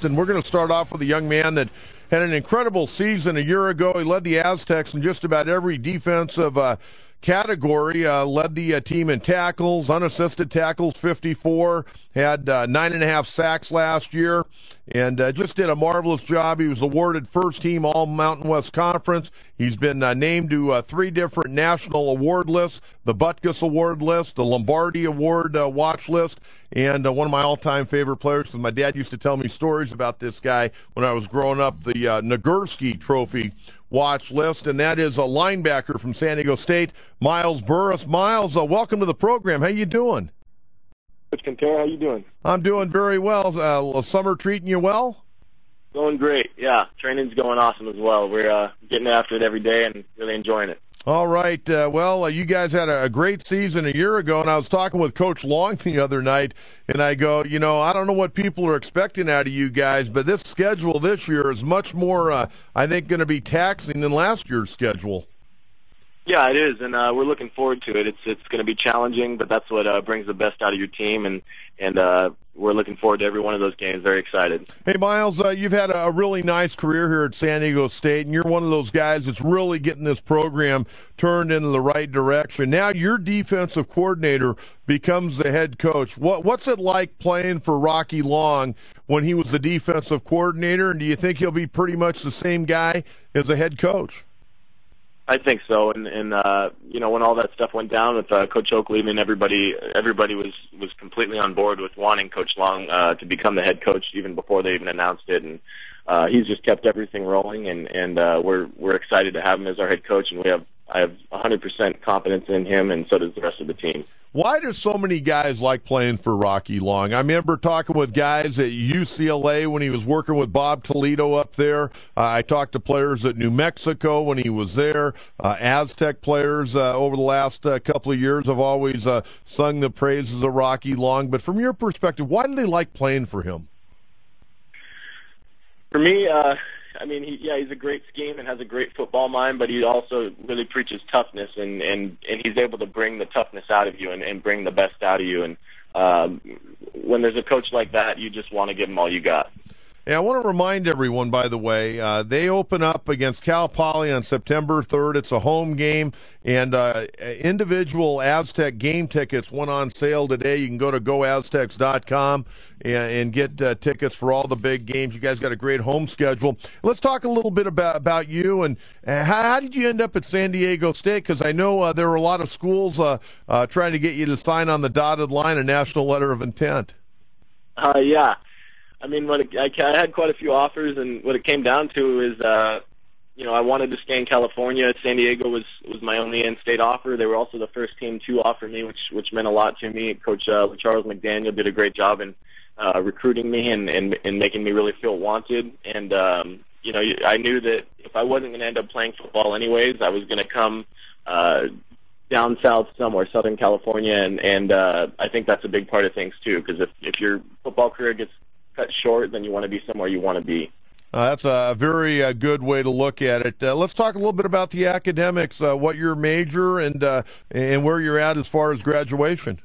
And we're going to start off with a young man that had an incredible season a year ago. He led the Aztecs in just about every defensive category, led the team in tackles, unassisted tackles, 54, had 9.5 sacks last year, and just did a marvelous job. He was awarded first team All Mountain West Conference. He's been named to 3 different national award lists, the Butkus Award list, the Lombardi Award watch list, and one of my all-time favorite players, because my dad used to tell me stories about this guy when I was growing up, the Nagurski Trophy watch list, and that is a linebacker from San Diego State, Miles Burris. Miles, welcome to the program. How you doing? Coach Compare, how you doing? I'm doing very well. Summer treating you well? Going great, yeah. Training's going awesome as well. We're getting after it every day and really enjoying it. All right. You guys had a great season a year ago, and I was talking with Coach Long the other night, and I go, I don't know what people are expecting out of you guys, but this schedule this year is much more, I think, going to be taxing than last year's schedule. Yeah, it is, and we're looking forward to it. It's going to be challenging, but that's what brings the best out of your team, and we're looking forward to every one of those games. Very excited. Hey, Miles, you've had a really nice career here at San Diego State, and you're one of those guys that's really getting this program turned into the right direction. Now your defensive coordinator becomes the head coach. What's it like playing for Rocky Long when he was the defensive coordinator, and do you think he'll be pretty much the same guy as a head coach? I think so, and when all that stuff went down with Coach Oak leaving, everybody was completely on board with wanting Coach Long to become the head coach even before they even announced it, and he's just kept everything rolling, and we're excited to have him as our head coach, and I have 100% confidence in him, and so does the rest of the team. Why do so many guys like playing for Rocky Long? I remember talking with guys at UCLA when he was working with Bob Toledo up there. I talked to players at New Mexico when he was there. Aztec players over the last couple of years have always sung the praises of Rocky Long. But from your perspective, why do they like playing for him? For me, he's a great scheme and has a great football mind, but he also really preaches toughness, and he's able to bring the toughness out of you and bring the best out of you. And when there's a coach like that, you just want to give him all you got. Yeah, I want to remind everyone, by the way, they open up against Cal Poly on September 3rd. It's a home game, and individual Aztec game tickets went on sale today. You can go to goaztecs.com and get tickets for all the big games. You guys got a great home schedule. Let's talk a little bit about you, and how did you end up at San Diego State? Because I know there were a lot of schools trying to get you to sign on the dotted line, a national letter of intent. Yeah. I had quite a few offers, and what it came down to is, I wanted to stay in California. San Diego was my only in-state offer. They were also the first team to offer me, which meant a lot to me. Coach Charles McDaniel did a great job in recruiting me and making me really feel wanted. And I knew that if I wasn't going to end up playing football anyways, I was going to come down south somewhere, Southern California, and I think that's a big part of things too. Because if your football career gets cut short, then you want to be somewhere you want to be. That's a very good way to look at it. Let's talk a little bit about the academics, what your major and where you're at as far as graduation.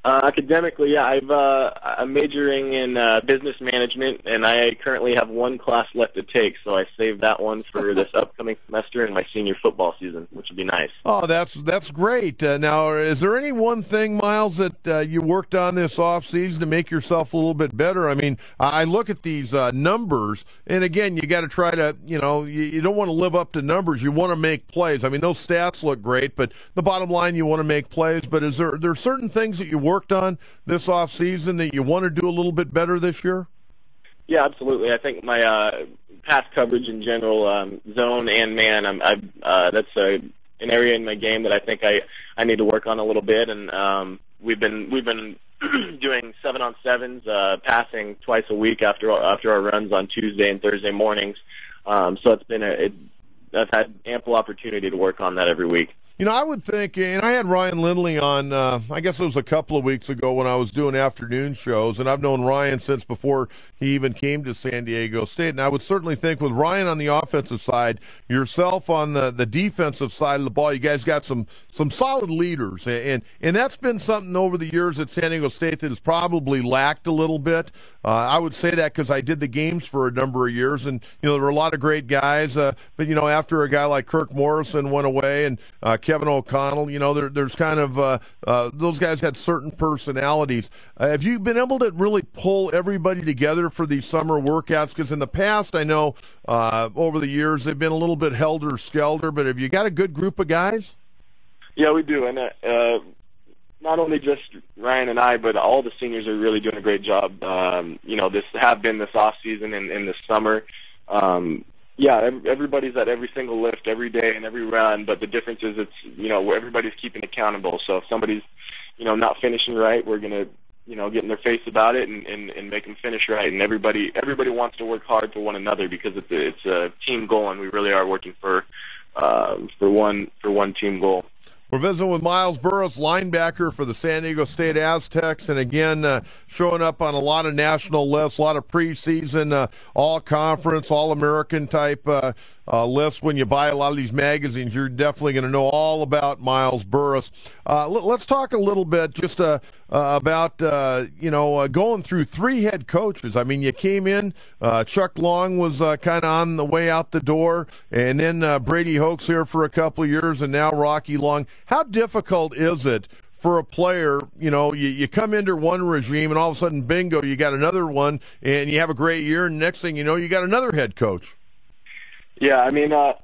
Academically, yeah, I'm majoring in business management, and I currently have one class left to take, so I saved that one for this upcoming semester in my senior football season, which would be nice. Oh, that's great. Now, is there any one thing, Miles, that you worked on this offseason to make yourself a little bit better? I mean, I look at these numbers, and again, you got to try to, you don't want to live up to numbers. You want to make plays. I mean, those stats look great, but the bottom line, you want to make plays. But is there certain things that you worked on this off season that you want to do a little bit better this year? Yeah, absolutely. I think my pass coverage in general, zone and man, that's an area in my game that I think I need to work on a little bit. And we've been doing 7-on-7s, passing twice a week after our runs on Tuesday and Thursday mornings. So it's been I've had ample opportunity to work on that every week. I would think, and I had Ryan Lindley on, I guess it was a couple of weeks ago when I was doing afternoon shows, and I've known Ryan since before he even came to San Diego State. And I would certainly think with Ryan on the offensive side, yourself on the defensive side of the ball, you guys got some solid leaders. And that's been something over the years at San Diego State that has probably lacked a little bit. I would say that because I did the games for a number of years, and, there were a lot of great guys. But, after a guy like Kirk Morrison went away and Kevin O'Connell, there's kind of those guys had certain personalities. Have you been able to really pull everybody together for these summer workouts? Because in the past, I know over the years they've been a little bit helter-skelter, but have you got a good group of guys? Yeah, we do, and not only just Ryan and I, but all the seniors are really doing a great job. This off season and this summer. Everybody's at every single lift every day and every run, but the difference is everybody's keeping accountable. So if somebody's not finishing right, we're gonna get in their face about it and make them finish right. And everybody wants to work hard for one another because it's a team goal, and we really are working for one team goal. We're visiting with Miles Burris, linebacker for the San Diego State Aztecs, and again, showing up on a lot of national lists, a lot of preseason, all-conference, all-American type lists. When you buy a lot of these magazines, you're definitely going to know all about Miles Burris. Let's talk a little bit just about, going through three head coaches. I mean, you came in, Chuck Long was kind of on the way out the door, and then Brady Hoke's here for a couple of years, and now Rocky Long. How difficult is it for a player, you come into one regime and all of a sudden, bingo, you got another one and you have a great year, and next thing you know, you got another head coach? Yeah, I mean, the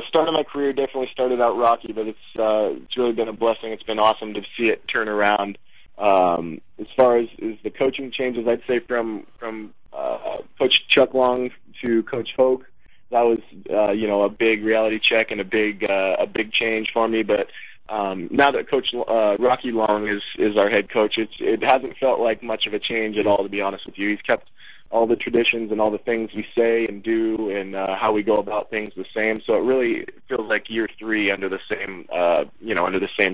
start of my career definitely started out rocky, but it's really been a blessing. It's been awesome to see it turn around. As far as the coaching changes, I'd say from Coach Chuck Long to Coach Hoke, that was a big reality check and a big change for me. But now that Coach Rocky Long is our head coach, it hasn't felt like much of a change at all, to be honest with you. He's kept all the traditions and all the things we say and do and how we go about things the same. So it really feels like year three under the same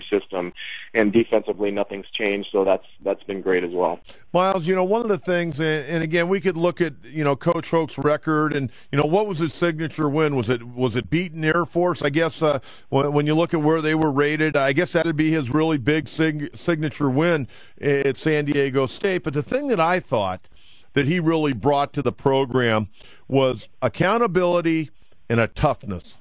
system. And defensively, nothing's changed. So that's been great as well. Miles, one of the things, and again, we could look at, Coach Hoke's record and, what was his signature win? Was it beating Air Force? I guess when you look at where they were rated, I guess that'd be his really big signature win at San Diego State. But the thing that I thought that he really brought to the program was accountability and a toughness.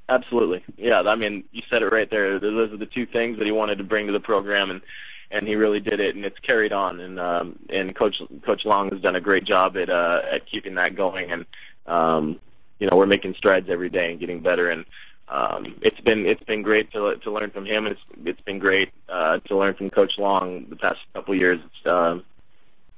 Absolutely. Yeah, I mean, you said it right there. Those are the two things that he wanted to bring to the program, and he really did it, and it's carried on. And Coach Long has done a great job at keeping that going, and we're making strides every day and getting better. And it's been great to learn from him. It's been great to learn from Coach Long the past couple of years.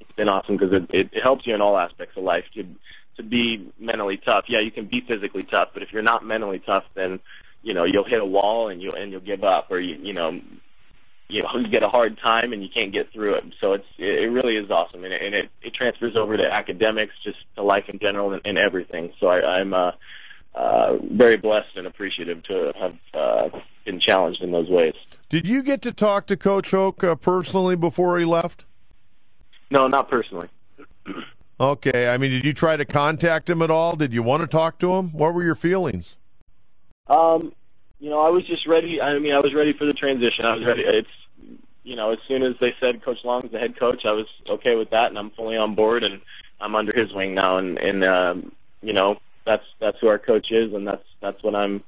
It's been awesome because it helps you in all aspects of life to be mentally tough. Yeah, you can be physically tough, but if you're not mentally tough, then you'll hit a wall and you'll give up, or you get a hard time and you can't get through it. So it really is awesome, and it transfers over to academics, just to life in general and everything. So I'm very blessed and appreciative to have been challenged in those ways. Did you get to talk to Coach Hoke personally before he left? No, not personally. Okay. I mean, did you try to contact him at all? Did you want to talk to him? What were your feelings? I was just ready. I mean, I was ready for the transition. I was ready. As soon as they said Coach Long's the head coach, I was okay with that, and I'm fully on board, and I'm under his wing now, and that's who our coach is, and that's what I'm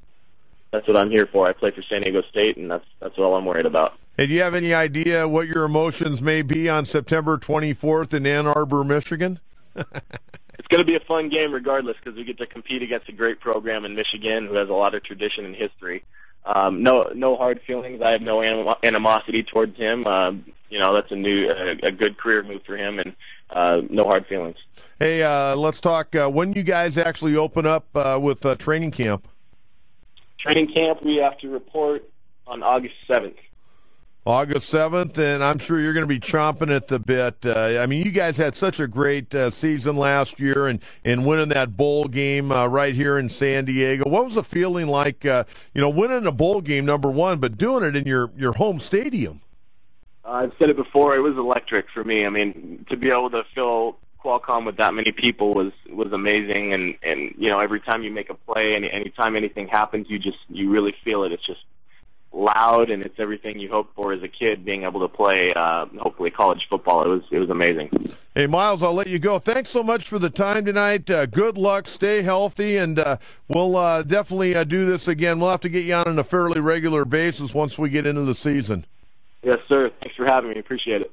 here for. I play for San Diego State, and that's all I'm worried about. Hey, do you have any idea what your emotions may be on September 24th in Ann Arbor, Michigan? It's going to be a fun game regardless, because we get to compete against a great program in Michigan who has a lot of tradition and history. No hard feelings. I have no animosity towards him. That's a good career move for him, and no hard feelings. Hey, let's talk when you guys actually open up with training camp. Training camp, we have to report on August 7th. August 7th, and I'm sure you're going to be chomping at the bit. I mean, you guys had such a great season last year and winning that bowl game right here in San Diego. What was the feeling like, winning a bowl game, number one, but doing it in your home stadium? I've said it before, it was electric for me. I mean, to be able to fill Qualcomm with that many people was amazing, and every time you make a play and anytime anything happens, you really feel it. It's just loud, and it's everything you hoped for as a kid, being able to play hopefully college football. It was amazing. Hey, Miles, I'll let you go. Thanks so much for the time tonight. Good luck, stay healthy, and we'll definitely do this again. We'll have to get you on a fairly regular basis once we get into the season. Yes, sir. Thanks for having me. Appreciate it.